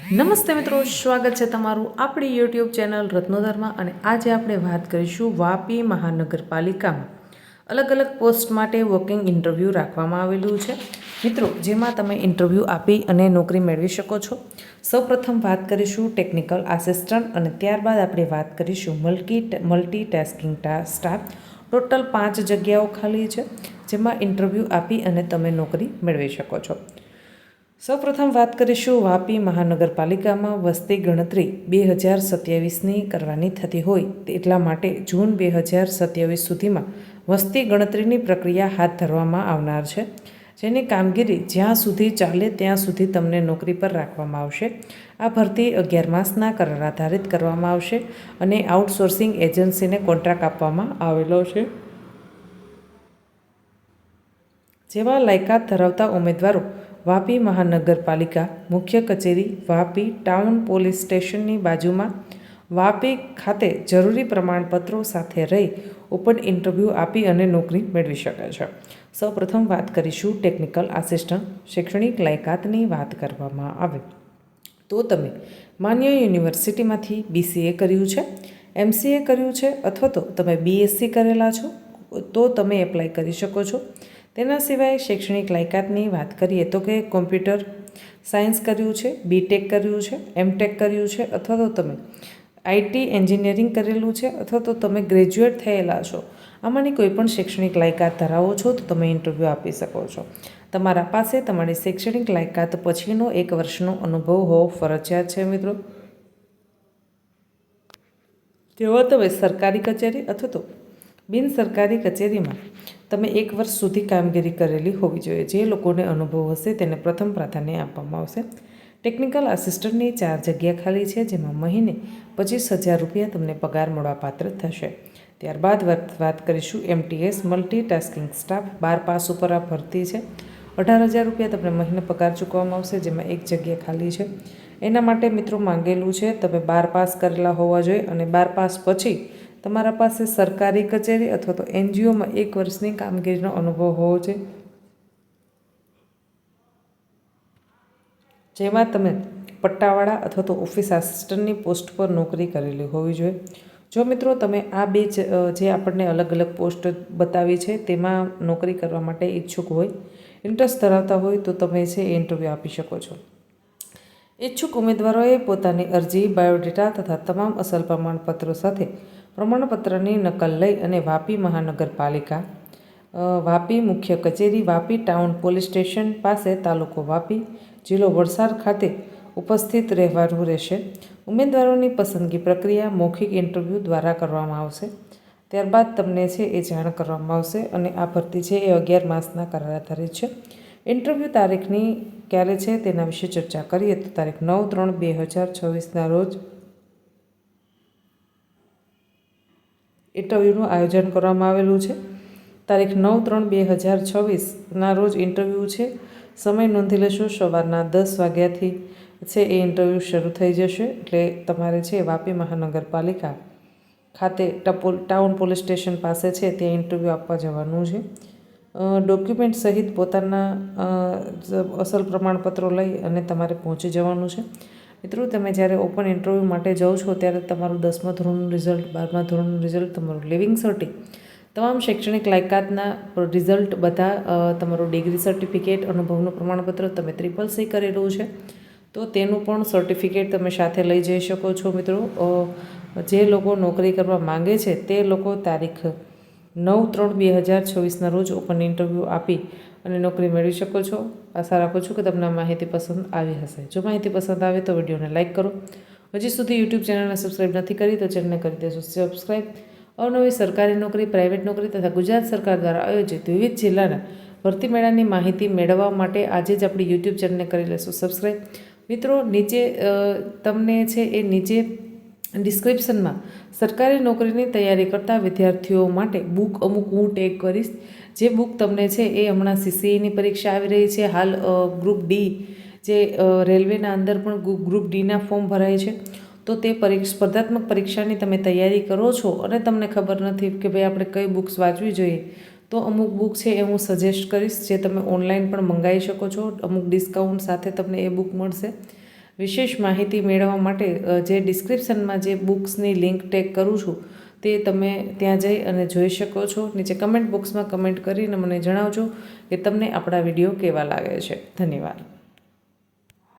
નમસ્તે મિત્રો, સ્વાગત છે તમારું આપણી યુટ્યુબ ચેનલ રત્નોધરમાં. અને આજે આપણે વાત કરીશું વાપી મહાનગરપાલિકામાં અલગ અલગ પોસ્ટ માટે વોકિંગ ઇન્ટરવ્યૂ રાખવામાં આવેલું છે મિત્રો, જેમાં તમે ઇન્ટરવ્યૂ આપી અને નોકરી મેળવી શકો છો. સૌપ્રથમ વાત કરીશું ટેકનિકલ આસિસ્ટન્ટ અને ત્યારબાદ આપણે વાત કરીશું મલ્ટીટાસ્કિંગ સ્ટાફ. ટોટલ 5 જગ્યાઓ ખાલી છે, જેમાં ઇન્ટરવ્યૂ આપી અને તમે નોકરી મેળવી શકો છો. સૌપ્રથમ વાત કરીશું વાપી મહાનગરપાલિકામાં વસ્તી ગણતરી 2027ની કરવાની થતી હોય, એટલા માટે જૂન 2027 સુધીમાં વસ્તી ગણતરીની પ્રક્રિયા હાથ ધરવામાં આવનાર છે, જેની કામગીરી જ્યાં સુધી ચાલે ત્યાં સુધી તમને નોકરી પર રાખવામાં આવશે. આ ભરતી 11 માસના કરાર આધારિત કરવામાં આવશે અને આઉટસોર્સિંગ એજન્સીને કોન્ટ્રાક્ટ આપવામાં આવેલો છે. જેવા લાયકાત ધરાવતા ઉમેદવારો વાપી મહાનગરપાલિકા મુખ્ય કચેરી વાપી ટાઉન પોલીસ સ્ટેશનની બાજુમાં વાપી ખાતે જરૂરી પ્રમાણપત્રો સાથે રહી ઓપન ઇન્ટરવ્યૂ આપી અને નોકરી મેળવી શકે છે. સૌપ્રથમ વાત કરીશું ટેકનિકલ આસિસ્ટન્ટ. શૈક્ષણિક લાયકાતની વાત કરવામાં આવે તો તમે માન્ય યુનિવર્સિટીમાંથી BCA કર્યું છે, MCA કર્યું છે અથવા તો તમે BSc કરેલા છો તો તમે એપ્લાય કરી શકો છો. તેના સિવાય શૈક્ષણિક લાયકાતની વાત કરીએ તો કે કોમ્પ્યુટર સાયન્સ કર્યું છે, BTech કર્યું છે, MTech કર્યું છે અથવા તો તમે IT એન્જિનિયરિંગ કરેલું છે અથવા તો તમે ગ્રેજ્યુએટ થયેલા છો. આમાંની કોઈ પણ શૈક્ષણિક લાયકાત ધરાવો છો તો તમે ઇન્ટરવ્યૂ આપી શકો છો. તમારા પાસે તમારી શૈક્ષણિક લાયકાત પછીનો 1 વર્ષનો અનુભવ હોવો ફરજિયાત છે મિત્રો. જેવો તમે સરકારી કચેરી અથવા તો બિન સરકારી કચેરીમાં તમે 1 વર્ષ સુધી કામગીરી કરેલી હોવી જોઈએ. જે લોકોને અનુભવ હશે તેને પ્રથમ પ્રાધાન્ય આપવામાં આવશે. ટેકનિકલ આસિસ્ટન્ટની 4 જગ્યા ખાલી છે, જેમાં મહિને 25,000 રૂપિયા તમને પગાર મળવાપાત્ર થશે. ત્યારબાદ વાત કરીશું MTS મલ્ટીટાસ્કિંગ સ્ટાફ. 12 પાસ ઉપર આ ભરતી છે. 18,000 રૂપિયા તમને મહિને પગાર ચૂકવવામાં આવશે, જેમાં 1 જગ્યા ખાલી છે. એના માટે મિત્રો માંગેલું છે તમે 12 પાસ કરેલા હોવા જોઈએ અને 12 પાસ પછી તમારા પાસે સરકારી કચેરી અથવા તો NGOમાં 1 વર્ષની કામગીરીનો અનુભવ હોવો જોઈએ, જેમાં તમે પટ્ટાવાળા અથવા તો ઓફિસ આસિસ્ટન્ટની પોસ્ટ પર નોકરી કરેલી હોવી જોઈએ. જો મિત્રો તમે આ બે જે આપણને અલગ અલગ પોસ્ટ બતાવી છે તેમાં નોકરી કરવા માટે ઈચ્છુક હોય, ઇન્ટરેસ્ટ ધરાવતા હોય તો તમે એ ઇન્ટરવ્યૂ આપી શકો છો. ઈચ્છુક ઉમેદવારોએ પોતાની અરજી, બાયોડેટા તથા તમામ અસલ પ્રમાણપત્રો સાથે પ્રમાણપત્રની નકલ લઈ અને વાપી મહાનગરપાલિકા વાપી મુખ્ય કચેરી વાપી ટાઉન પોલીસ સ્ટેશન પાસે તાલુકો વાપી જિલ્લો વલસાડ ખાતે ઉપસ્થિત રહેવાનું રહેશે. ઉમેદવારોની પસંદગી પ્રક્રિયા મૌખિક ઇન્ટરવ્યૂ દ્વારા કરવામાં આવશે. ત્યારબાદ તમને એ જાણ કરવામાં આવશે અને આ ભરતી છે એ 11 માસના કરાર આધારિત છે. ઇન્ટરવ્યૂ તારીખની ક્યારે છે તેના વિશે ચર્ચા કરીએ તો તારીખ 9/3/2026ના રોજ ઇન્ટરવ્યૂનું આયોજન કરવામાં આવેલું છે. તારીખ 9/3/2026ના રોજ ઇન્ટરવ્યૂ છે. સમય નોંધી લેશો. સવારના 10 વાગ્યાથી એ ઇન્ટરવ્યૂ શરૂ થઈ જશે. એટલે તમારે વાપી મહાનગરપાલિકા ખાતે ટાઉન પોલીસ સ્ટેશન પાસે ત્યાં ઇન્ટરવ્યૂ આપવા જવાનું છે. ડોક્યુમેન્ટ સહિત પોતાના અસલ પ્રમાણપત્રો લઈ અને તમારે પહોંચી જવાનું છે. મિત્રો તમે જ્યારે ઓપન ઇન્ટરવ્યૂ માટે જાઓ છો ત્યારે તમારું 10મા ધોરણનું રિઝલ્ટ, 12મા ધોરણનું રિઝલ્ટ, તમારું લિવિંગ સર્ટિ, તમામ શૈક્ષણિક લાયકાતના રિઝલ્ટ બધા, તમારું ડિગ્રી સર્ટિફિકેટ, અનુભવનું પ્રમાણપત્ર, તમે CCC કરેલું છે તો તેનું પણ સર્ટિફિકેટ તમે સાથે લઈ જઈ શકો છો મિત્રો. જે લોકો નોકરી કરવા માંગે છે તે લોકો તારીખ 9/3/2026ના રોજ ઓપન ઇન્ટરવ્યૂ આપી અને નોકરી મેળવી શકો છો. આશા રાખું છું કે તમને આ માહિતી પસંદ આવી હશે. જો માહિતી પસંદ આવે તો વિડીયોને લાઇક કરો. હજી સુધી યુટ્યુબ ચેનલને સબસ્ક્રાઈબ નથી કરી તો ચેનલને કરી દેશો સબસ્ક્રાઈબ. અવનવી સરકારી નોકરી, પ્રાઇવેટ નોકરી તથા ગુજરાત સરકાર દ્વારા આયોજિત વિવિધ જિલ્લાના ભરતી મેળાની માહિતી મેળવવા માટે આજે જ આપણી યુટ્યુબ ચેનલને કરી લેશો સબસ્ક્રાઈબ. મિત્રો નીચે તમને એ નીચે ડિસ્ક્રિપ્શનમાં સરકારી નોકરીની તૈયારી કરતા વિદ્યાર્થીઓ માટે બુક અમુક હું ટેગ કરીશ. જે બુક તમને એ હમણાં CCEની પરીક્ષા આવી રહી છે. હાલ ગ્રુપ D જે રેલવેના અંદર પણ ગ્રુપ Dના ફોર્મ ભરાય છે, તો તે સ્પર્ધાત્મક પરીક્ષાની તમે તૈયારી કરો છો અને તમને ખબર નથી કે ભાઈ આપણે કઈ બુક્સ વાંચવી જોઈએ, તો અમુક બુક એ હું સજેસ્ટ કરીશ જે તમે ઓનલાઈન પણ મંગાવી શકો છો. અમુક ડિસ્કાઉન્ટ સાથે તમને એ બુક મળશે. વિશેષ માહિતી મેળવવા માટે જે ડિસ્ક્રિપ્શનમાં જે બુક્સની લિંક ટેગ કરું છું તે તમે ત્યાં જઈ અને જોઈ શકો છો. નીચે કમેન્ટ બોક્સમાં કમેન્ટ કરીને મને જણાવજો કે તમને આપણા વિડીયો કેવા લાગે છે. ધન્યવાદ.